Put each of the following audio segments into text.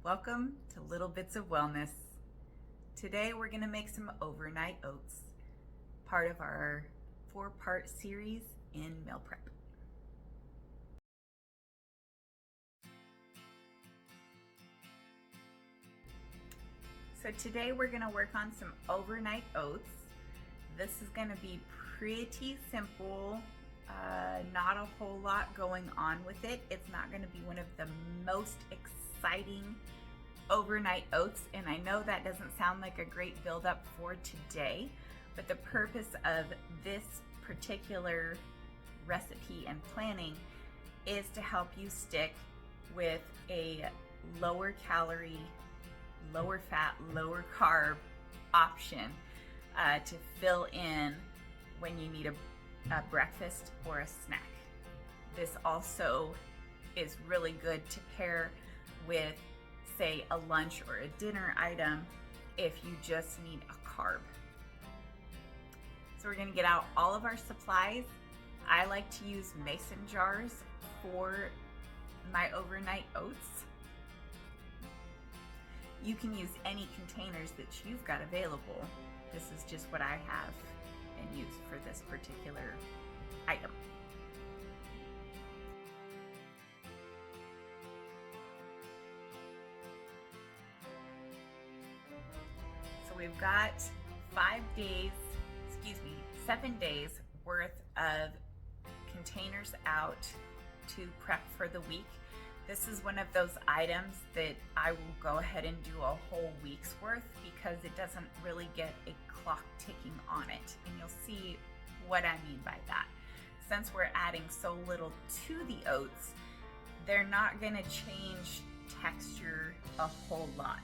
Welcome to Little Bits of Wellness. Today we're going to make some overnight oats, part of our 4-part series in meal prep. So today we're going to work on some overnight oats. This is going to be pretty simple, not a whole lot going on with it. It's not going to be one of the most exciting overnight oats, and I know that doesn't sound like a great build-up for today, but the purpose of this particular recipe and planning is to help you stick with a lower calorie, lower fat, lower carb option to fill in when you need a breakfast or a snack. This also is really good to pair with, say, a lunch or a dinner item if you just need a carb. So we're going to get out all of our supplies. I like to use mason jars for my overnight oats. You can use any containers that you've got available. This is just what I have and use for this particular item. So we've got 7 days worth of containers out to prep for the week. This is one of those items that I will go ahead and do a whole week's worth because it doesn't really get a clock ticking on it. And you'll see what I mean by that. Since we're adding so little to the oats, they're not going to change texture a whole lot.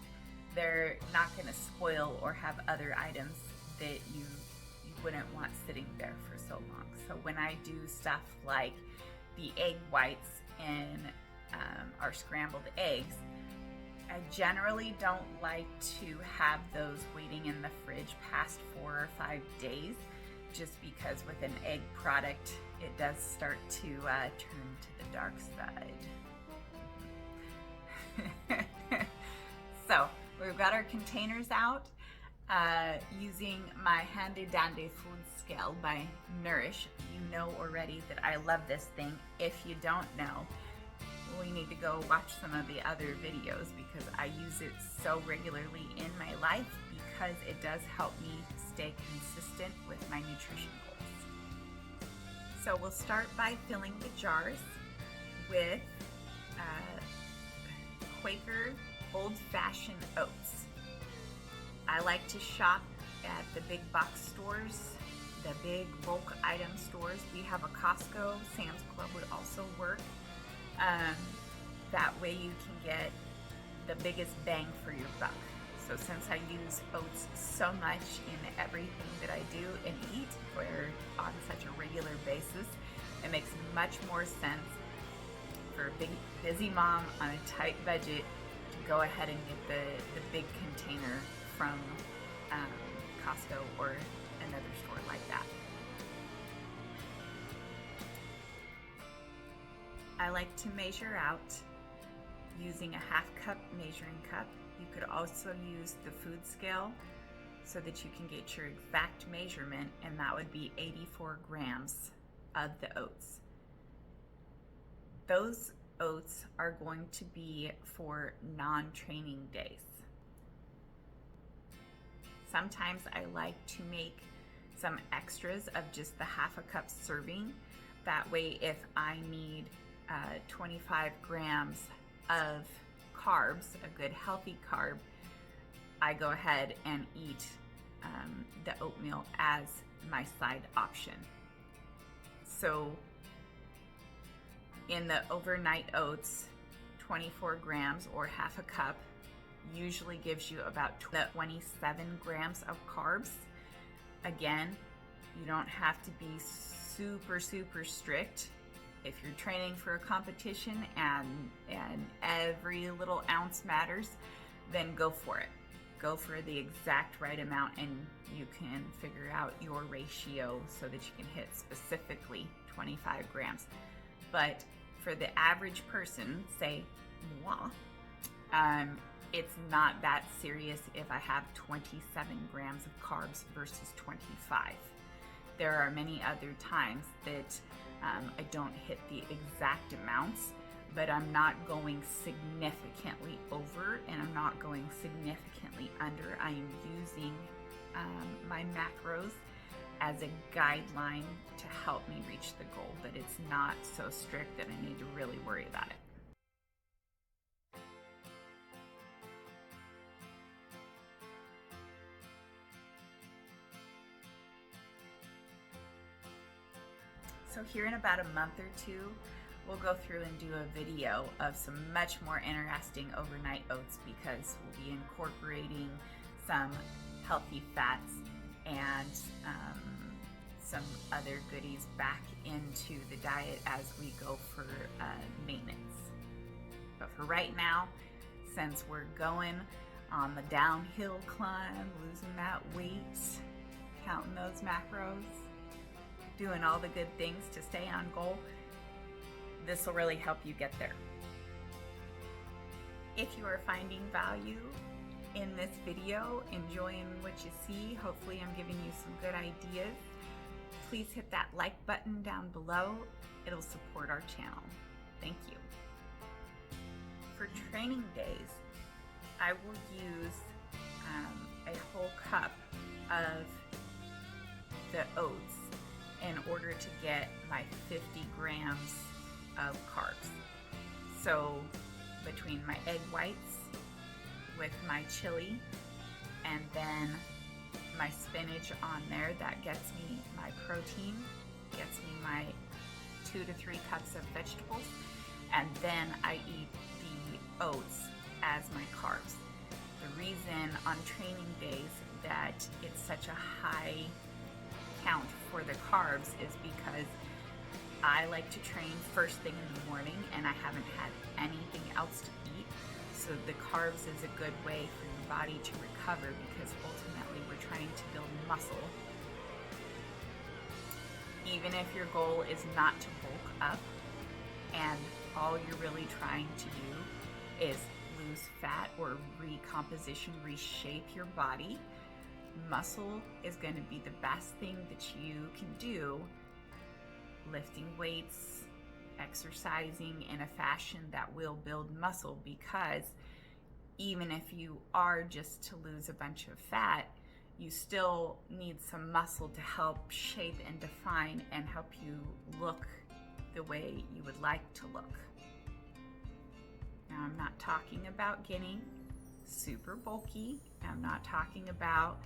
They're not going to spoil or have other items that you wouldn't want sitting there for so long. So when I do stuff like the egg whites in our scrambled eggs, I generally don't like to have those waiting in the fridge past 4 or 5 days, just because with an egg product, it does start to turn to the dark side. So we've got our containers out using my handy dandy food scale by Nourish. You know already that I love this thing. If you don't know, we need to go watch some of the other videos because I use it so regularly in my life because it does help me stay consistent with my nutrition goals. So we'll start by filling the jars with Quaker old-fashioned oats. I like to shop at the big box stores, the big bulk item stores. We have a Costco, Sam's Club would also work. That way you can get the biggest bang for your buck. So since I use oats so much in everything that I do and eat on such a regular basis, it makes much more sense for a big busy mom on a tight budget to go ahead and get the big container from Costco or another store like that. I like to measure out using a 1/2 cup measuring cup. You could also use the food scale so that you can get your exact measurement, and that would be 84 grams of the oats. Those oats are going to be for non-training days. Sometimes I like to make some extras of just the 1/2 cup serving. That way, if I need 25 grams of carbs, a good healthy carb, I go ahead and eat the oatmeal as my side option. So in the overnight oats, 24 grams or 1/2 cup usually gives you about 27 grams of carbs. Again, you don't have to be super strict. If you're training for a competition and every little ounce matters, then go for it. Go for the exact right amount and you can figure out your ratio so that you can hit specifically 25 grams. But for the average person, say moi, It's not that serious if I have 27 grams of carbs versus 25. There are many other times that I don't hit the exact amounts, but I'm not going significantly over and I'm not going significantly under. I am using my macros as a guideline to help me reach the goal, but it's not so strict that I need to really worry about it. So here in about a month or two, we'll go through and do a video of some much more interesting overnight oats, because we'll be incorporating some healthy fats and some other goodies back into the diet as we go for maintenance. But for right now, since we're going on the downhill climb, losing that weight, counting those macros, doing all the good things to stay on goal, this will really help you get there. If you are finding value in this video, enjoying what you see, hopefully I'm giving you some good ideas, please hit that like button down below. It'll support our channel. Thank you. For training days, I will use a whole cup of the oats in order to get my 50 grams of carbs. So between my egg whites with my chili and then my spinach on there, that gets me my protein, gets me my 2 to 3 cups of vegetables, and then I eat the oats as my carbs. The reason on training days that it's such a high count for the carbs is because I like to train first thing in the morning and I haven't had anything else to eat. So the carbs is a good way for your body to recover, because ultimately we're trying to build muscle. Even if your goal is not to bulk up and all you're really trying to do is lose fat or recomposition, reshape your body, muscle is going to be the best thing that you can do. Lifting weights, exercising in a fashion that will build muscle, because even if you are just to lose a bunch of fat, you still need some muscle to help shape and define and help you look the way you would like to look. Now, I'm not talking about getting super bulky. I'm not talking about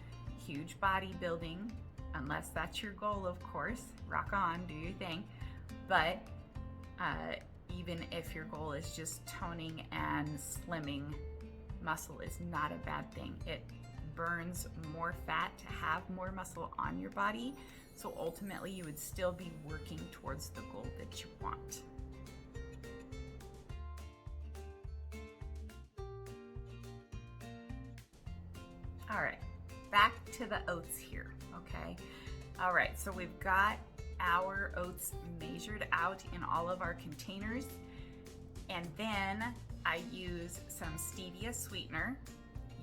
huge bodybuilding, unless that's your goal, of course. Rock on, do your thing. But even if your goal is just toning and slimming, muscle is not a bad thing. It burns more fat to have more muscle on your body, so ultimately you would still be working towards the goal that you want. All right, back to the oats here, okay? All right, so we've got our oats measured out in all of our containers, and then I use some stevia sweetener.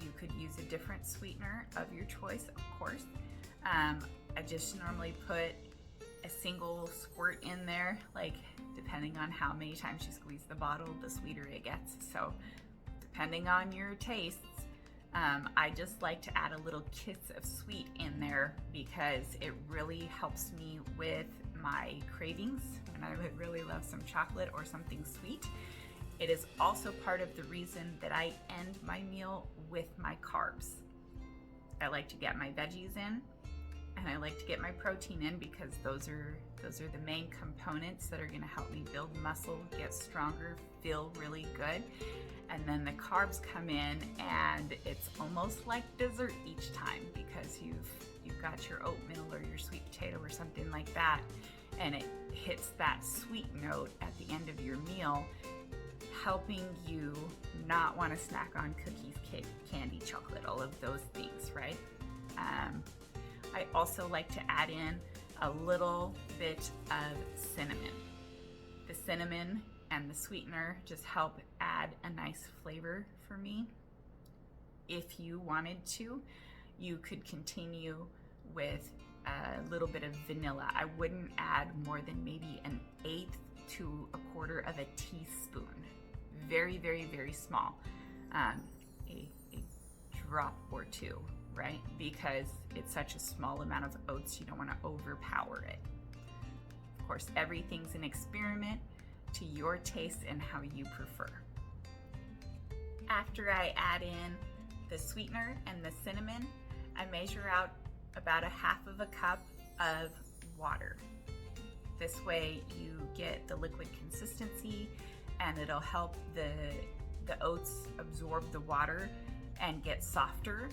You could use a different sweetener of your choice, of course. I just normally put a single squirt in there, like depending on how many times you squeeze the bottle, the sweeter it gets. So depending on your tastes, I just like to add a little kiss of sweet in there, because it really helps me with my cravings when I would really love some chocolate or something sweet. It is also part of the reason that I end my meal with my carbs. I like to get my veggies in, and I like to get my protein in, because those are the main components that are going to help me build muscle, get stronger, feel really good. And then the carbs come in, and it's almost like dessert each time, because you've got your oatmeal or your sweet potato or something like that, and it hits that sweet note at the end of your meal, helping you not want to snack on cookies, cake, candy, chocolate, all of those things, right? I also like to add in a little bit of cinnamon. The cinnamon and the sweetener just help add a nice flavor for me. If you wanted to, you could continue with a little bit of vanilla. I wouldn't add more than maybe 1/8 to 1/4 of a teaspoon. Very, very, very small. A drop or two, right? Because it's such a small amount of oats, you don't want to overpower it. Of course, everything's an experiment to your taste and how you prefer. After I add in the sweetener and the cinnamon, I measure out about 1/2 cup of water. This way you get the liquid consistency, and it'll help the oats absorb the water and get softer.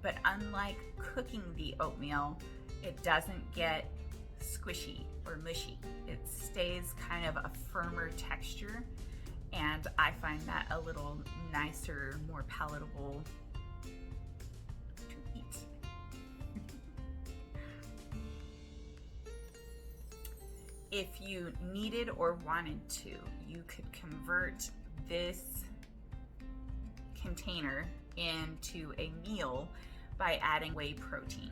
But unlike cooking the oatmeal, it doesn't get squishy or mushy. It stays kind of a firmer texture, and I find that a little nicer, more palatable to eat. If you needed or wanted to, you could convert this container into a meal by adding whey protein.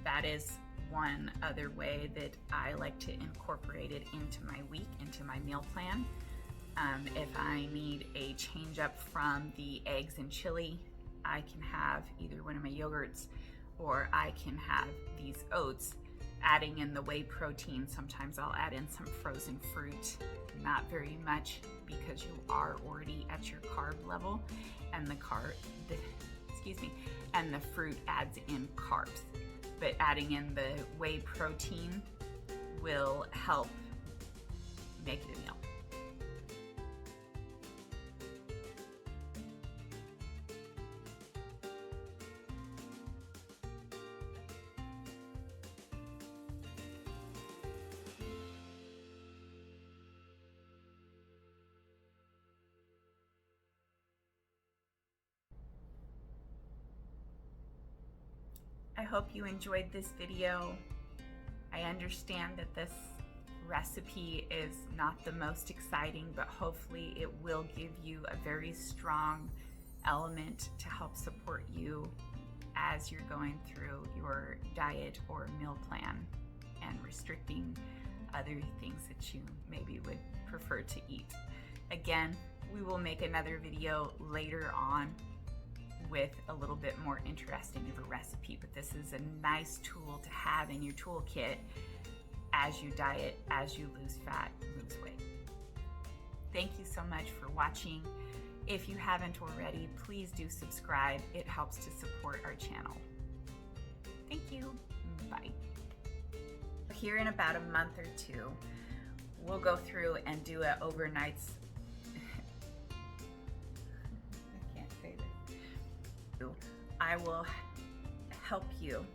That is one other way that I like to incorporate it into my week, into my meal plan. If I need a change up from the eggs and chili, I can have either one of my yogurts, or I can have these oats. Adding in the whey protein, sometimes I'll add in some frozen fruit, not very much because you are already at your carb level, and the fruit adds in carbs. But adding in the whey protein will help make it a meal. I hope you enjoyed this video. I understand that this recipe is not the most exciting, but hopefully it will give you a very strong element to help support you as you're going through your diet or meal plan and restricting other things that you maybe would prefer to eat. Again, we will make another video later on with a little bit more interesting of a recipe, but this is a nice tool to have in your toolkit as you diet, as you lose fat, lose weight. Thank you so much for watching. If you haven't already, please do subscribe. It helps to support our channel. Thank you. Bye. Here in about a month or two, we'll go through and do an overnights. I can't say this. I will help you